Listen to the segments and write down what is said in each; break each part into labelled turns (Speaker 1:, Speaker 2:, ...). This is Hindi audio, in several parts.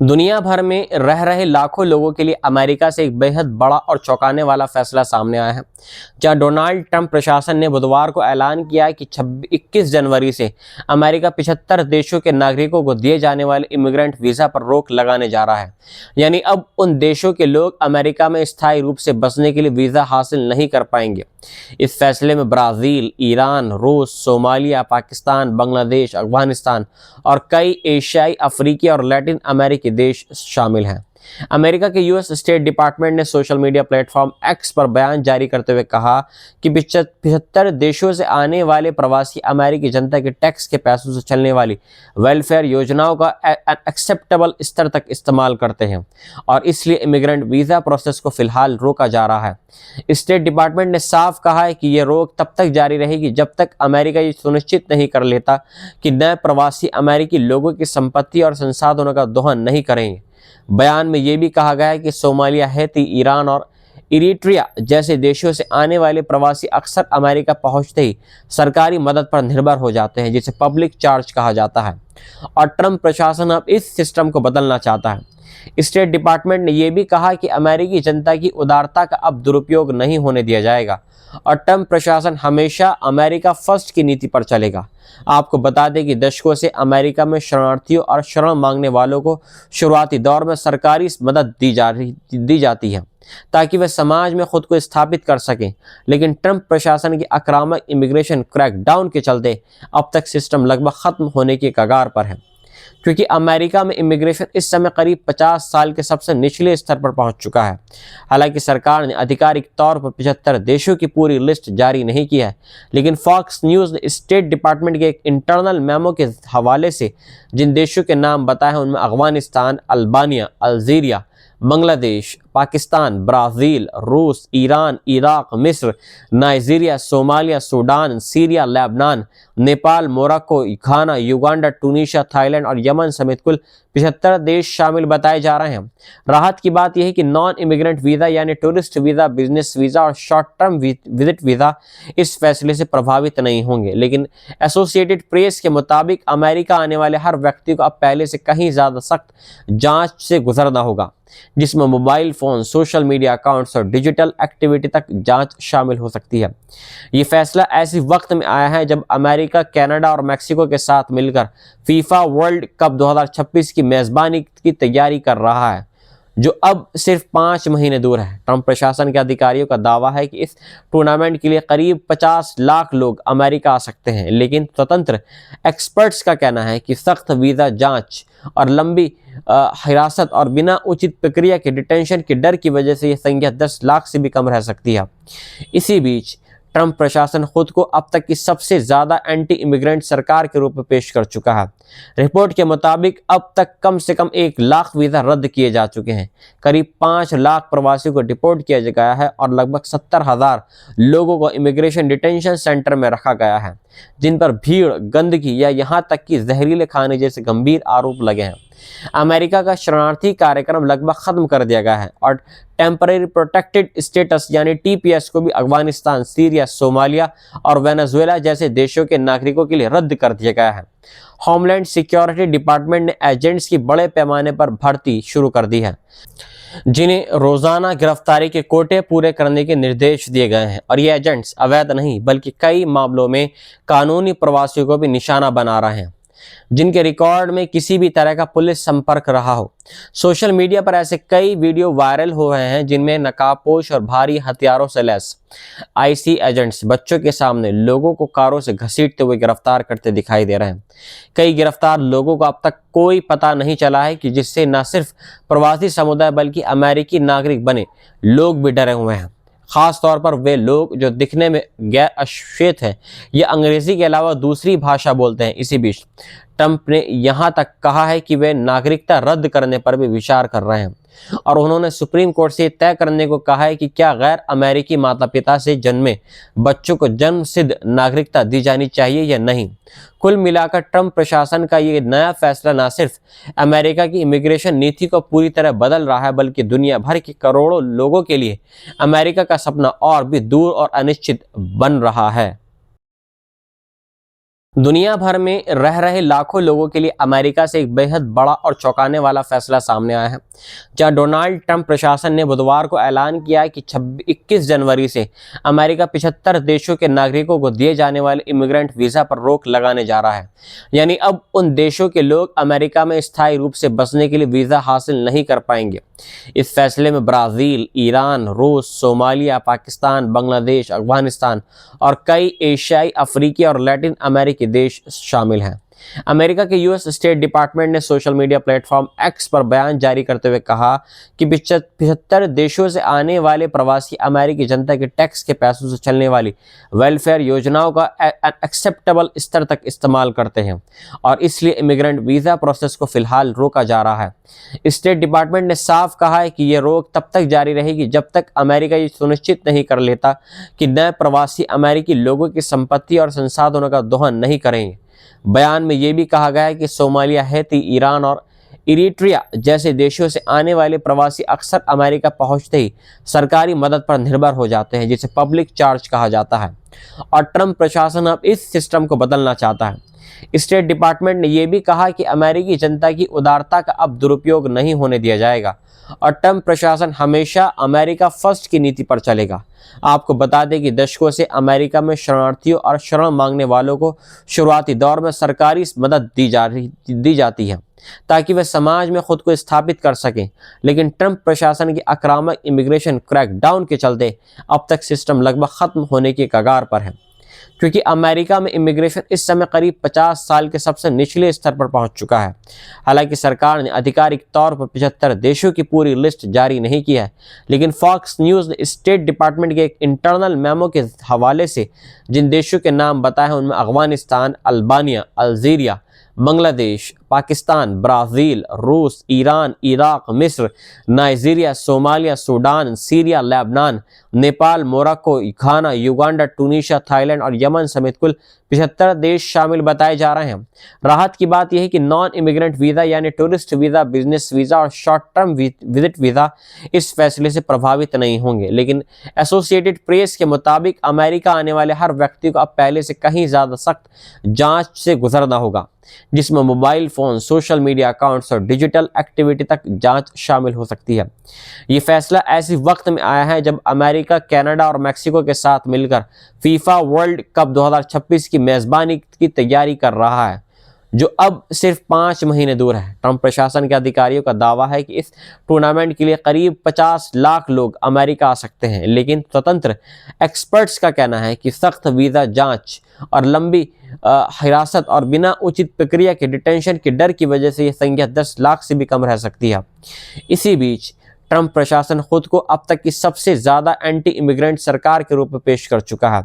Speaker 1: दुनिया भर में रह रहे लाखों लोगों के लिए अमेरिका से एक बेहद बड़ा और चौंकाने वाला फैसला सामने आया है, जहां डोनाल्ड ट्रंप प्रशासन ने बुधवार को ऐलान किया है कि 21 जनवरी से अमेरिका 75 देशों के नागरिकों को दिए जाने वाले इमिग्रेंट वीज़ा पर रोक लगाने जा रहा है। यानी अब उन देशों के लोग अमेरिका में स्थायी रूप से बसने के लिए वीज़ा हासिल नहीं कर पाएंगे। इस फैसले में ब्राज़ील, ईरान, रूस, सोमालिया, पाकिस्तान, बांग्लादेश, अफगानिस्तान और कई एशियाई, अफ्रीकी और लैटिन अमेरिकी देश शामिल हैं। अमेरिका के यूएस स्टेट डिपार्टमेंट ने सोशल मीडिया प्लेटफॉर्म एक्स पर बयान जारी करते हुए कहा कि 75 देशों से आने वाले प्रवासी अमेरिकी जनता के टैक्स के पैसों से चलने वाली वेलफेयर योजनाओं का एक्सेप्टेबल स्तर तक इस्तेमाल करते हैं और इसलिए इमिग्रेंट वीज़ा प्रोसेस को फिलहाल रोका जा रहा है। स्टेट डिपार्टमेंट ने साफ कहा है कि यह रोक तब तक जारी रहेगी जब तक अमेरिका ये सुनिश्चित नहीं कर लेता कि नए प्रवासी अमेरिकी लोगों की संपत्ति और संसाधनों का दोहन नहीं करेंगे। बयान में यह भी कहा गया है कि सोमालिया, हैती, ईरान और इरिट्रिया जैसे देशों से आने वाले प्रवासी अक्सर अमेरिका पहुंचते ही सरकारी मदद पर निर्भर हो जाते हैं, जिसे पब्लिक चार्ज कहा जाता है, और ट्रंप प्रशासन अब इस सिस्टम को बदलना चाहता है। स्टेट डिपार्टमेंट ने यह भी कहा कि अमेरिकी जनता की उदारता का अब दुरुपयोग नहीं होने दिया जाएगा और ट्रंप प्रशासन हमेशा अमेरिका फर्स्ट की नीति पर चलेगा। आपको बता दें कि दशकों से अमेरिका में शरणार्थियों और शरण मांगने वालों को शुरुआती दौर में सरकारी मदद दी जाती है ताकि वे समाज में खुद को स्थापित कर सकें, लेकिन ट्रंप प्रशासन की आक्रामक इमिग्रेशन क्रैकडाउन के चलते अब तक सिस्टम लगभग खत्म होने की कगार पर है, क्योंकि अमेरिका में इमिग्रेशन इस समय करीब 50 साल के सबसे निचले स्तर पर पहुंच चुका है। हालांकि सरकार ने आधिकारिक तौर पर 75 देशों की पूरी लिस्ट जारी नहीं की है, लेकिन फॉक्स न्यूज़ ने स्टेट डिपार्टमेंट के एक इंटरनल मेमो के हवाले से जिन देशों के नाम बताए हैं उनमें Afghanistan, Albania, Algeria, Bangladesh, Pakistan, Brazil, रूस, ईरान, इराक, मिस्र, Nigeria, Somalia, Sudan, Syria, Lebanon, Nepal, Morocco, Ghana, Uganda, Tunisia, Thailand और यमन समेत कुल 75 देश शामिल बताए जा रहे हैं। राहत की बात यह है कि नॉन इमिग्रेंट वीज़ा यानी टूरिस्ट वीज़ा, बिजनेस वीज़ा और शॉर्ट टर्म विजिट वीज़ा इस फैसले से प्रभावित नहीं होंगे, लेकिन एसोसिएटेड प्रेस के मुताबिक अमेरिका आने वाले हर व्यक्ति को अब पहले से कहीं ज़्यादा सख्त जांच से गुजरना होगा, जिसमें mobile phone, social media accounts और डिजिटल एक्टिविटी तक जांच शामिल हो सकती है। ये फैसला ऐसे वक्त में आया है जब अमेरिका, कनाडा और मेक्सिको के साथ मिलकर फीफा वर्ल्ड कप 2026 की मेज़बानी की तैयारी कर रहा है, जो अब सिर्फ 5 महीने दूर है। ट्रंप प्रशासन के अधिकारियों का दावा है कि इस टूर्नामेंट के लिए करीब 50 लाख लोग अमेरिका आ सकते हैं, लेकिन स्वतंत्र एक्सपर्ट्स का कहना है कि सख्त वीज़ा जांच और लंबी हिरासत और बिना उचित प्रक्रिया के डिटेंशन के डर की वजह से यह संख्या 10 लाख से भी कम रह सकती है। इसी बीच ट्रंप प्रशासन खुद को अब तक की सबसे ज़्यादा एंटी इमिग्रेंट सरकार के रूप में पेश कर चुका है। रिपोर्ट के मुताबिक अब तक कम से कम 1 लाख वीज़ा रद्द किए जा चुके हैं, करीब 5 लाख प्रवासियों को डिपोर्ट किया गया है और लगभग 70,000 लोगों को इमिग्रेशन डिटेंशन सेंटर में रखा गया है, जिन पर भीड़, गंदगी या यहाँ तक कि जहरीले खाने जैसे गंभीर आरोप लगे हैं। अमेरिका का शरणार्थी कार्यक्रम लगभग खत्म कर दिया गया है और टेम्पररी प्रोटेक्टेड स्टेटस यानी टीपीएस को भी अफगानिस्तान, सीरिया, सोमालिया और वेनेजुएला जैसे देशों के नागरिकों के लिए रद्द कर दिया गया है। होमलैंड सिक्योरिटी डिपार्टमेंट ने एजेंट्स की बड़े पैमाने पर भर्ती शुरू कर दी है, जिन्हें रोजाना गिरफ्तारी के कोटे पूरे करने के निर्देश दिए गए हैं, और ये एजेंट्स अवैध नहीं बल्कि कई मामलों में कानूनी प्रवासियों को भी निशाना बना रहे हैं, जिनके रिकॉर्ड में किसी भी तरह का पुलिस संपर्क रहा हो। सोशल मीडिया पर ऐसे कई वीडियो वायरल हो रहे हैं जिनमें नकाबपोश और भारी हथियारों से लैस आईसी एजेंट्स बच्चों के सामने लोगों को कारों से घसीटते हुए गिरफ्तार करते दिखाई दे रहे हैं। कई गिरफ्तार लोगों को अब तक कोई पता नहीं चला है, कि जिससे न सिर्फ प्रवासी समुदाय बल्कि अमेरिकी नागरिक बने लोग भी डरे हुए हैं, खास तौर पर वे लोग जो दिखने में गैर अश्वेत हैं या अंग्रेजी के अलावा दूसरी भाषा बोलते हैं। इसी बीच ट्रंप ने यहाँ तक कहा है कि वे नागरिकता रद्द करने पर भी विचार कर रहे हैं और उन्होंने सुप्रीम कोर्ट से तय करने को कहा है कि क्या गैर अमेरिकी माता पिता से जन्मे बच्चों को जन्म सिद्ध नागरिकता दी जानी चाहिए या नहीं। कुल मिलाकर ट्रंप प्रशासन का ये नया फैसला न सिर्फ अमेरिका की इमिग्रेशन नीति को पूरी तरह बदल रहा है, बल्कि दुनिया भर के करोड़ों लोगों के लिए अमेरिका का सपना और भी दूर और अनिश्चित बन रहा है। दुनिया भर में रह रहे लाखों लोगों के लिए अमेरिका से एक बेहद बड़ा और चौंकाने वाला फैसला सामने आया है, जहां डोनाल्ड ट्रंप प्रशासन ने बुधवार को ऐलान किया है कि 21 जनवरी से अमेरिका 75 देशों के नागरिकों को दिए जाने वाले इमिग्रेंट वीज़ा पर रोक लगाने जा रहा है। यानी अब उन देशों के लोग अमेरिका में स्थायी रूप से बसने के लिए वीज़ा हासिल नहीं कर पाएंगे। इस फैसले में ब्राज़ील, ईरान, रूस, सोमालिया, पाकिस्तान, बांग्लादेश, अफगानिस्तान और कई एशियाई, अफ्रीकी और लैटिन अमेरिकी देश शामिल हैं। अमेरिका के यूएस स्टेट डिपार्टमेंट ने सोशल मीडिया प्लेटफॉर्म एक्स पर बयान जारी करते हुए कहा कि 75 देशों से आने वाले प्रवासी अमेरिकी जनता के टैक्स के पैसों से चलने वाली वेलफेयर योजनाओं का एक्सेप्टेबल स्तर तक इस्तेमाल करते हैं और इसलिए इमिग्रेंट वीज़ा प्रोसेस को फिलहाल रोका जा रहा है। स्टेट डिपार्टमेंट ने साफ कहा है कि यह रोक तब तक जारी रहेगी जब तक अमेरिका ये सुनिश्चित नहीं कर लेता कि नए प्रवासी अमेरिकी लोगों की संपत्ति और संसाधनों का दोहन नहीं करेंगे। बयान में यह भी कहा गया है कि सोमालिया, हैती, ईरान और इरिट्रिया जैसे देशों से आने वाले प्रवासी अक्सर अमेरिका पहुंचते ही सरकारी मदद पर निर्भर हो जाते हैं, जिसे पब्लिक चार्ज कहा जाता है, और ट्रंप प्रशासन अब इस सिस्टम को बदलना चाहता है। स्टेट डिपार्टमेंट ने यह भी कहा कि अमेरिकी जनता की उदारता का अब दुरुपयोग नहीं होने दिया जाएगा और ट्रंप प्रशासन हमेशा अमेरिका फर्स्ट की नीति पर चलेगा। आपको बता दें कि दशकों से अमेरिका में शरणार्थियों और शरण मांगने वालों को शुरुआती दौर में सरकारी मदद दी जाती है ताकि वे समाज में खुद को स्थापित कर सकें, लेकिन ट्रंप प्रशासन की आक्रामक इमिग्रेशन क्रैकडाउन के चलते अब तक सिस्टम लगभग खत्म होने के कगार पर है, क्योंकि अमेरिका में इमिग्रेशन इस समय करीब 50 साल के सबसे निचले स्तर पर पहुंच चुका है। हालांकि सरकार ने आधिकारिक तौर पर 75 देशों की पूरी लिस्ट जारी नहीं की है, लेकिन फॉक्स न्यूज़ ने स्टेट डिपार्टमेंट के एक इंटरनल मेमो के हवाले से जिन देशों के नाम बताए हैं उनमें Afghanistan, Albania, Algeria, Bangladesh, Pakistan, Brazil, रूस, ईरान, इराक, मिस्र, Nigeria, Somalia, Sudan, Syria, Lebanon, Nepal, Morocco, Ghana, Uganda, Tunisia, Thailand और यमन समेत कुल 75 देश शामिल बताए जा रहे हैं। राहत की बात यह है कि नॉन इमिग्रेंट वीज़ा यानी टूरिस्ट वीज़ा, बिजनेस वीज़ा और शॉर्ट टर्म विजिट वीज़ा इस फैसले से प्रभावित नहीं होंगे, लेकिन एसोसिएटेड प्रेस के मुताबिक अमेरिका आने वाले हर व्यक्ति को अब पहले से कहीं ज़्यादा सख्त जांच से गुजरना होगा, जिसमें mobile phone, social media accounts और डिजिटल एक्टिविटी तक जांच शामिल हो सकती है। ये फैसला ऐसे वक्त में आया है जब अमेरिका, कनाडा और मैक्सिको के साथ मिलकर फीफा वर्ल्ड कप 2026 की मेज़बानी की तैयारी कर रहा है, जो अब सिर्फ 5 महीने दूर है। ट्रंप प्रशासन के अधिकारियों का दावा है कि इस टूर्नामेंट के लिए करीब 50 लाख लोग अमेरिका आ सकते हैं, लेकिन स्वतंत्र एक्सपर्ट्स का कहना है कि सख्त वीज़ा जांच और लंबी हिरासत और बिना उचित प्रक्रिया के डिटेंशन के डर की वजह से यह संख्या 10 लाख से भी कम रह सकती है। इसी बीच ट्रंप प्रशासन खुद को अब तक की सबसे ज़्यादा एंटी इमिग्रेंट सरकार के रूप में पेश कर चुका है।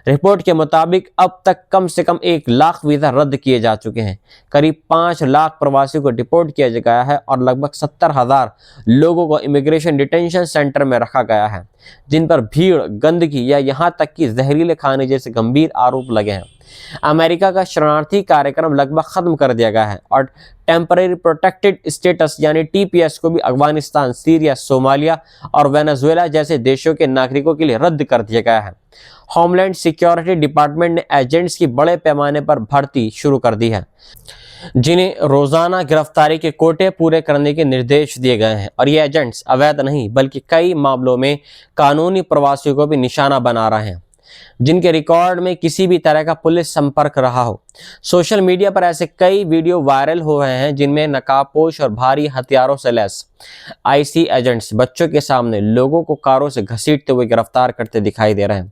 Speaker 1: रिपोर्ट के मुताबिक अब तक कम से कम 1 लाख वीज़ा रद्द किए जा चुके हैं, करीब 5 लाख प्रवासियों को डिपोर्ट किया गया है और लगभग 70,000 लोगों को इमिग्रेशन डिटेंशन सेंटर में रखा गया है, जिन पर भीड़, गंदगी या यहाँ तक कि जहरीले खाने जैसे गंभीर आरोप लगे हैं। अमेरिका का शरणार्थी कार्यक्रम लगभग खत्म कर दिया गया है और टेम्परेरी प्रोटेक्टेड स्टेटस यानी टीपीएस को भी अफगानिस्तान, सीरिया, सोमालिया और वेनेजुएला जैसे देशों के नागरिकों के लिए रद्द कर दिया गया है। होमलैंड सिक्योरिटी डिपार्टमेंट ने एजेंट्स की बड़े पैमाने पर भर्ती शुरू कर दी है, जिन्हें रोजाना गिरफ्तारी के कोटे पूरे करने के निर्देश दिए गए हैं, और ये एजेंट्स अवैध नहीं बल्कि कई मामलों में कानूनी प्रवासियों को भी निशाना बना रहे हैं जिनके रिकॉर्ड में किसी भी तरह का पुलिस संपर्क रहा हो। सोशल मीडिया पर ऐसे कई वीडियो वायरल हो रहे हैं जिनमें नकाबपोश और भारी हथियारों से लैस आईसी एजेंट्स बच्चों के सामने लोगों को कारों से घसीटते हुए गिरफ्तार करते दिखाई दे रहे हैं।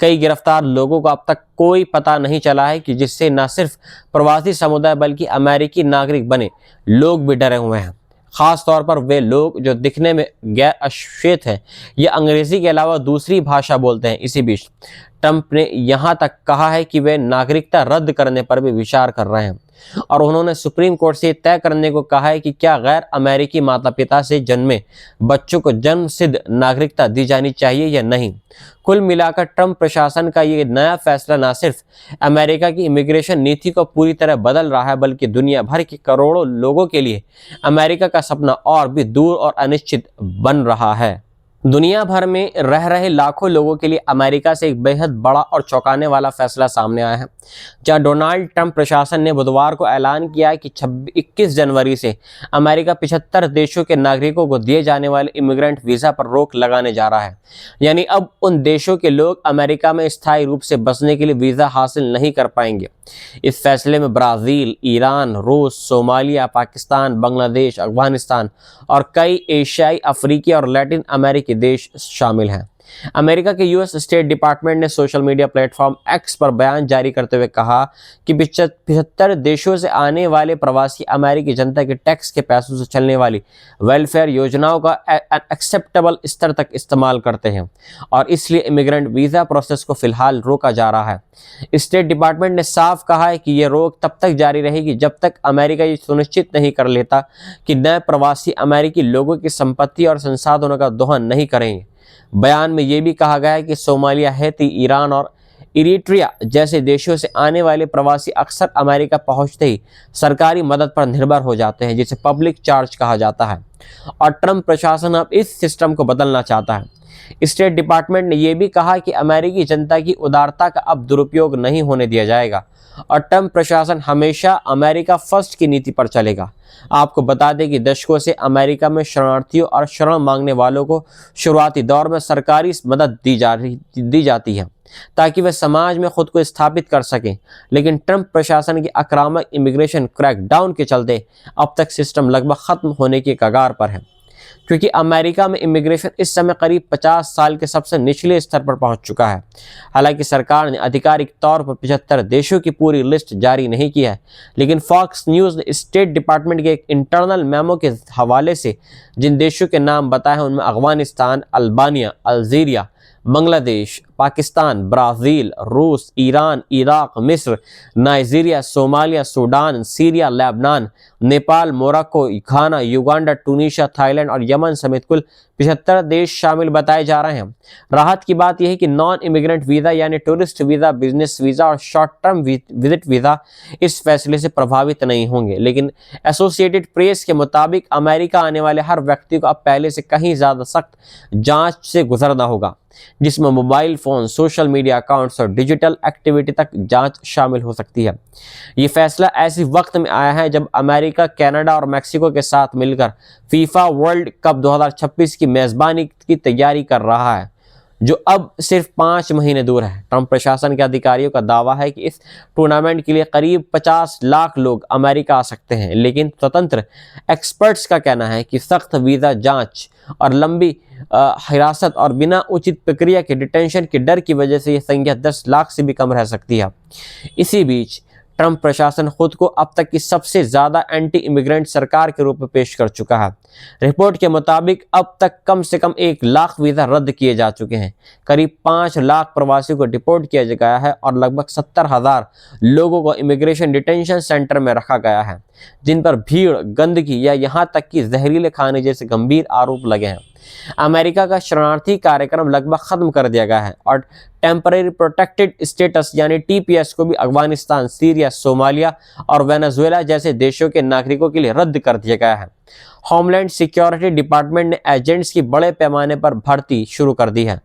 Speaker 1: कई गिरफ्तार लोगों को अब तक कोई पता नहीं चला है कि जिससे न सिर्फ प्रवासी समुदाय बल्कि अमेरिकी नागरिक बने लोग भी डरे हुए हैं, खास तौर पर वे लोग जो दिखने में गैर अश्वेत हैं या अंग्रेजी के अलावा दूसरी भाषा बोलते हैं। इसी बीच ट्रंप ने यहां तक कहा है कि वे नागरिकता रद्द करने पर भी विचार कर रहे हैं और उन्होंने सुप्रीम कोर्ट से तय करने को कहा है कि क्या गैर अमेरिकी माता पिता से जन्मे बच्चों को जन्म सिद्ध नागरिकता दी जानी चाहिए या नहीं। कुल मिलाकर ट्रंप प्रशासन का ये नया फैसला न सिर्फ अमेरिका की इमिग्रेशन नीति को पूरी तरह बदल रहा है बल्कि दुनिया भर के करोड़ों लोगों के लिए अमेरिका का सपना और भी दूर और अनिश्चित बन रहा है। दुनिया भर में रह रहे लाखों लोगों के लिए अमेरिका से एक बेहद बड़ा और चौंकाने वाला फैसला सामने आया है, जहां डोनाल्ड ट्रंप प्रशासन ने बुधवार को ऐलान किया है कि 21 जनवरी से अमेरिका 75 देशों के नागरिकों को दिए जाने वाले इमिग्रेंट वीज़ा पर रोक लगाने जा रहा है। यानी अब उन देशों के लोग अमेरिका में स्थायी रूप से बसने के लिए वीज़ा हासिल नहीं कर पाएंगे। इस फैसले में ब्राज़ील, ईरान, रूस, सोमालिया, पाकिस्तान, बांग्लादेश, अफगानिस्तान और कई एशियाई, अफ्रीकी और लैटिन अमेरिकी देश शामिल हैं। अमेरिका के यूएस स्टेट डिपार्टमेंट ने सोशल मीडिया प्लेटफॉर्म एक्स पर बयान जारी करते हुए कहा कि 75 देशों से आने वाले प्रवासी अमेरिकी जनता के टैक्स के पैसों से चलने वाली वेलफेयर योजनाओं का एक्सेप्टेबल स्तर तक इस्तेमाल करते हैं और इसलिए इमिग्रेंट वीज़ा प्रोसेस को फिलहाल रोका जा रहा है। स्टेट डिपार्टमेंट ने साफ कहा है कि यह रोक तब तक जारी रहेगी जब तक अमेरिका ये सुनिश्चित नहीं कर लेता कि नए प्रवासी अमेरिकी लोगों की संपत्ति और संसाधनों का दोहन नहीं करेंगे। बयान में यह भी कहा गया है कि सोमालिया, हैती, ईरान और इरिट्रिया जैसे देशों से आने वाले प्रवासी अक्सर अमेरिका पहुंचते ही सरकारी मदद पर निर्भर हो जाते हैं, जिसे पब्लिक चार्ज कहा जाता है, और ट्रंप प्रशासन अब इस सिस्टम को बदलना चाहता है। स्टेट डिपार्टमेंट ने यह भी कहा कि अमेरिकी जनता की उदारता का अब दुरुपयोग नहीं होने दिया जाएगा और ट्रंप प्रशासन हमेशा अमेरिका फर्स्ट की नीति पर चलेगा। आपको बता दें कि दशकों से अमेरिका में शरणार्थियों और शरण मांगने वालों को शुरुआती दौर में सरकारी मदद दी जाती है ताकि वे समाज में खुद को स्थापित कर सकें, लेकिन ट्रंप प्रशासन की आक्रामक इमिग्रेशन क्रैकडाउन के चलते अब तक सिस्टम लगभग खत्म होने की कगार पर है, क्योंकि अमेरिका में इमिग्रेशन इस समय करीब 50 साल के सबसे निचले स्तर पर पहुंच चुका है। हालांकि सरकार ने आधिकारिक तौर पर 75 देशों की पूरी लिस्ट जारी नहीं की है, लेकिन फॉक्स न्यूज़ ने स्टेट डिपार्टमेंट के एक इंटरनल मेमो के हवाले से जिन देशों के नाम बताए हैं उनमें Afghanistan, Albania, Algeria, Bangladesh, Pakistan, Brazil, रूस, ईरान, इराक, मिस्र, Nigeria, Somalia, Sudan, Syria, Lebanon, Nepal, Morocco, Ghana, Uganda, Tunisia, Thailand और यमन समेत कुल 75 देश शामिल बताए जा रहे हैं। राहत की बात यह है कि नॉन इमिग्रेंट वीज़ा यानी टूरिस्ट वीज़ा, बिजनेस वीज़ा और शॉर्ट टर्म विजिट वीज़ा इस फैसले से प्रभावित नहीं होंगे, लेकिन एसोसिएटेड प्रेस के मुताबिक अमेरिका आने वाले हर व्यक्ति को अब पहले से कहीं ज़्यादा सख्त जांच से गुजरना होगा, जिसमें mobile phone, social media accounts और डिजिटल एक्टिविटी तक जांच शामिल हो सकती है। ये फैसला ऐसे वक्त में आया है जब अमेरिका, कनाडा और मैक्सिको के साथ मिलकर फीफा वर्ल्ड कप 2026 की मेज़बानी की तैयारी कर रहा है, जो अब सिर्फ 5 महीने दूर है। ट्रंप प्रशासन के अधिकारियों का दावा है कि इस टूर्नामेंट के लिए करीब 50 लाख लोग अमेरिका आ सकते हैं, लेकिन स्वतंत्र एक्सपर्ट्स का कहना है कि सख्त वीज़ा जांच और लंबी हिरासत और बिना उचित प्रक्रिया के डिटेंशन के डर की वजह से यह संख्या 10 लाख से भी कम रह सकती है। इसी बीच ट्रंप प्रशासन खुद को अब तक की सबसे ज़्यादा एंटी इमिग्रेंट सरकार के रूप में पेश कर चुका है। रिपोर्ट के मुताबिक अब तक कम से कम 1 लाख वीज़ा रद्द किए जा चुके हैं, करीब 5 लाख प्रवासियों को डिपोर्ट किया गया है और लगभग 70,000 लोगों को इमिग्रेशन डिटेंशन सेंटर में रखा गया है, जिन पर भीड़, गंदगी या यहाँ तक कि जहरीले खाने जैसे गंभीर आरोप लगे हैं। अमेरिका का शरणार्थी कार्यक्रम लगभग खत्म कर दिया गया है और टेम्परेरी प्रोटेक्टेड स्टेटस यानी टीपीएस को भी अफगानिस्तान, सीरिया, सोमालिया और वेनेजुएला जैसे देशों के नागरिकों के लिए रद्द कर दिया गया है। होमलैंड सिक्योरिटी डिपार्टमेंट ने एजेंट्स की बड़े पैमाने पर भर्ती शुरू कर दी है,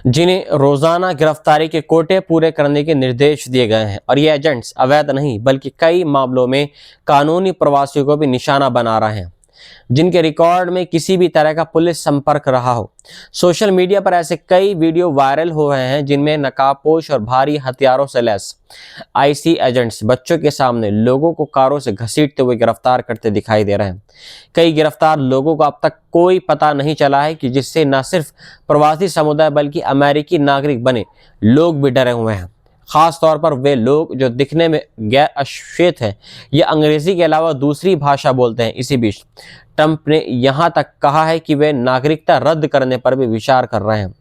Speaker 1: जिन्हें रोजाना गिरफ्तारी के कोटे पूरे करने के निर्देश दिए गए हैं, और ये एजेंट्स अवैध नहीं बल्कि कई मामलों में कानूनी प्रवासियों को भी निशाना बना रहे हैं जिनके रिकॉर्ड में किसी भी तरह का पुलिस संपर्क रहा हो। सोशल मीडिया पर ऐसे कई वीडियो वायरल हो रहे हैं जिनमें नकाबपोश और भारी हथियारों से लैस आईसी एजेंट्स बच्चों के सामने लोगों को कारों से घसीटते हुए गिरफ्तार करते दिखाई दे रहे हैं। कई गिरफ्तार लोगों को अब तक कोई पता नहीं चला है कि जिससे न सिर्फ प्रवासी समुदाय बल्कि अमेरिकी नागरिक बने लोग भी डरे हुए हैं, खास तौर पर वे लोग जो दिखने में गैर अश्वेत हैं या अंग्रेजी के अलावा दूसरी भाषा बोलते हैं। इसी बीच ट्रंप ने यहां तक कहा है कि वे नागरिकता रद्द करने पर भी विचार कर रहे हैं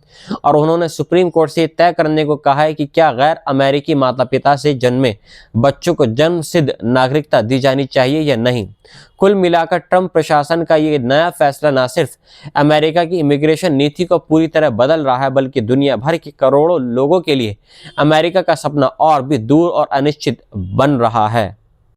Speaker 1: और उन्होंने सुप्रीम कोर्ट से तय करने को कहा है कि क्या गैर अमेरिकी माता पिता से जन्मे बच्चों को जन्म सिद्ध नागरिकता दी जानी चाहिए या नहीं। कुल मिलाकर ट्रंप प्रशासन का ये नया फैसला न सिर्फ अमेरिका की इमिग्रेशन नीति को पूरी तरह बदल रहा है बल्कि दुनिया भर के करोड़ों लोगों के लिए अमेरिका का सपना और भी दूर और अनिश्चित बन रहा है।